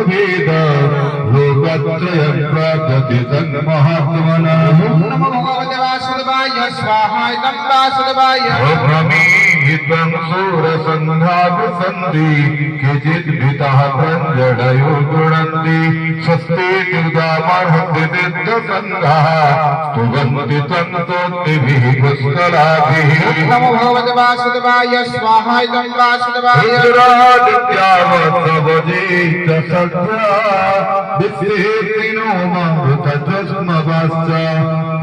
भेद लोकत्रयं प्रकथितं महात्मना नमो भगवते वासुदेवाय स्वाहा इदं वासुदेवाय भ्रमीहितं सूरसन्धाभिसन्धि केचित् भीताः प्रञ्जडयो गृह्णन्ति स्वस्ति दुर्गामर्हन्ति तीर्थसङ्घाः स्तुवन्ति त्वन्तोत्तिभिः पुष्कलाभिः नमो भगवते वासुदेवाय स्वाहा इदं वासुदेवाय रुद्रादित्यावत्सवजेत सत्रा विश्वेतिनो मरुतजस्मवाश्च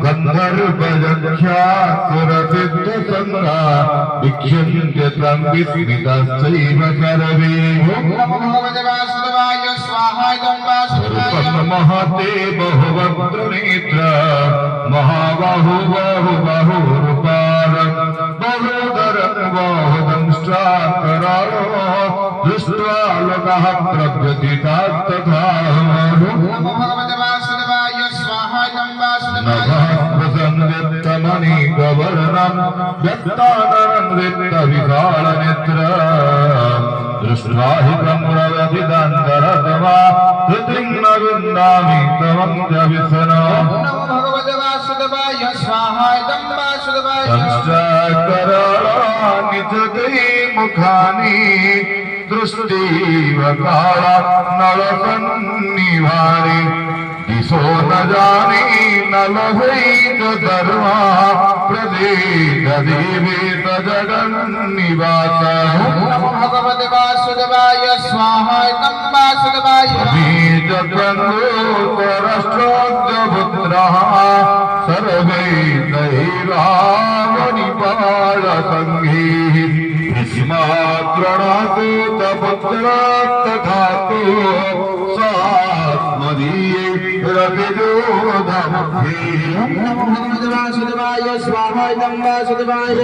गन्धर्वयक्षासुरसिद्धसङ्घा विख्यन्ते तं विस्मिताश्चैव सर्वे नमो भगवते वासुदेवाय स्वाहा इदं वासुदेवाय महते बहुवक्त्रनेत्र महाबाहु बाहुरूपारं बहुधरं बाहुदंष्ट्राकराळो दृष्ट्वा लोकः प्रव्यथितास्तथा नमो भगवते वासुदेवाय स्वाहा इदं वासुदेवाय प्रसन्नमणिकवर्णं व्यक्तानरं दृष्ट्वा हि कमुरवधिदान्तरतवा हृतिं न विन्दामि तवं च विसनो नमो भगवते वासुदेवाय स्वाहा इदं वासुदेवाय संश्चकराळानि च ते मुखानि दृष्टिव काळा नळसन्निभानि दिशो न जानी न लभैत धर्मा प्रदेश देवेत जगन्निवास नमो भगवते वासुदेवाय स्वाहा इदं वासुदेवाय बीजगन्धोतरश्चोद्यपुत्रः सर्वे दैवावनिपालसङ्घैः भीष्माद्रणदूतपुत्रस्तथातो स्वात्मदीये रतिजोधमुखे नमो भगवते वासुदेवाय स्वाहा इदं वासुदेवाय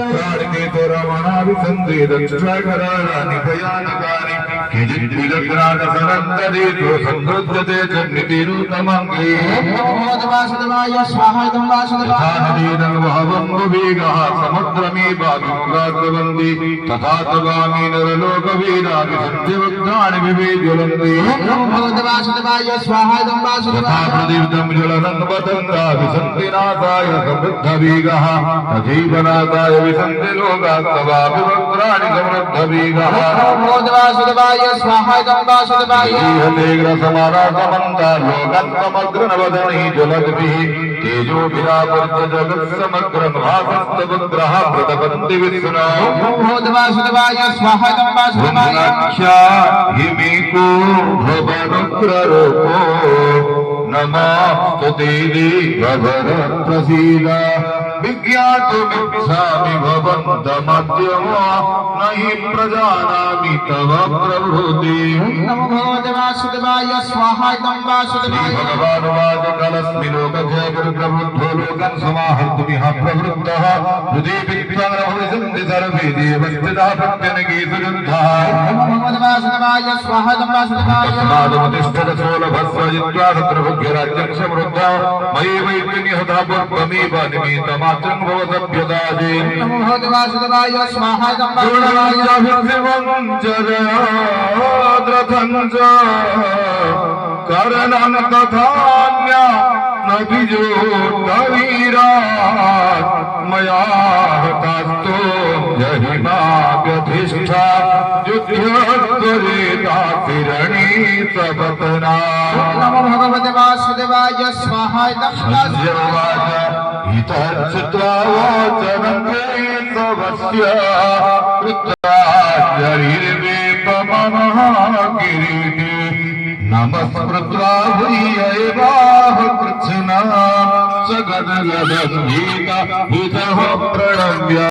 रमणाभिसन्धि दक्षाकराणि भयानकानि केचिद्विदग्रादसनन्तदेतो संरुध्यते च नितिरुतमङ्गे नमो भगवते वासुदेवाय स्वाहा इदं वासुदेवाय नदीनं भावं वेगः समुद्रमेवाभिमुखाद्रवन्ति तथा तवामि नरलोकवीराणि सन्धिवक्त्राणि विवेज्वलन्ति नमो भगवते वासुदेवाय स्वाहा इदं वासुदेवाय प्रदीप्तं ज्वलनं वदन्ता विसन्ति नाथाय समृद्धवेगः तथैव नाथाय विसन्ति लोकास्तवापि वक्त्राणि समृद्धवेगः नमो भगवते वासुदेवाय स्वाहा इदं वासुदेवाय समारासमन्ता लोकन्तमग्रनवदनै ज्वलद्भिः तेजोभिरावर्त्य जगत्समग्रं भासस्तवग्रः प्रतपन्ति विष्णुना नमो भगवते वासुदेवाय स्वाहा इदं वासुदेवाय ख्या हिमेको भवनुग्ररूपो नमस्तु देवी भवर प्रसीद विज्ञातुमिच्छामि भवन्तमद्यमो न हि प्रजानामि तव प्रभृति नमो भगवते वासुदेवाय स्वाहा इदं वासुदेवाय भगवानुवाच कलस्मि लोकजय प्रबुद्धो लोकं समाहर्तुमिह प्रवृत्तः हृदि विद्वानभविसन्ति सर्वे देवस्थिताः प्रत्यनकेषु युद्धाः नमो भगवते वासुदेवाय स्वाहा इदं वासुदेवाय तस्मादुपतिष्ठत सोलभस्व जित्वा तत्र भुग्यराज्यं समृद्धा मयि वैद्यनिहता पूर्वमेव निमित्तमात्रं भवतभ्यदाजे नमो भगवते वासुदेवाय स्वाहा इदं वासुदेवाय करणं तथान्या नभिजोत्तवीरात् मया हतास्तो जहिमाव्यधिष्ठा युध्यत्वरेतातिरणी सपतना नमो भगवते वासुदेवाय स्वाहा इदं वासुदेवाय इतच्छ्रुत्वा वचनं केशवस्य कृताजरिर्वेपमनः नमस्कृत्वा भूयैवाह कृच्छ्ना सगदगदगीता भूतः प्रणम्य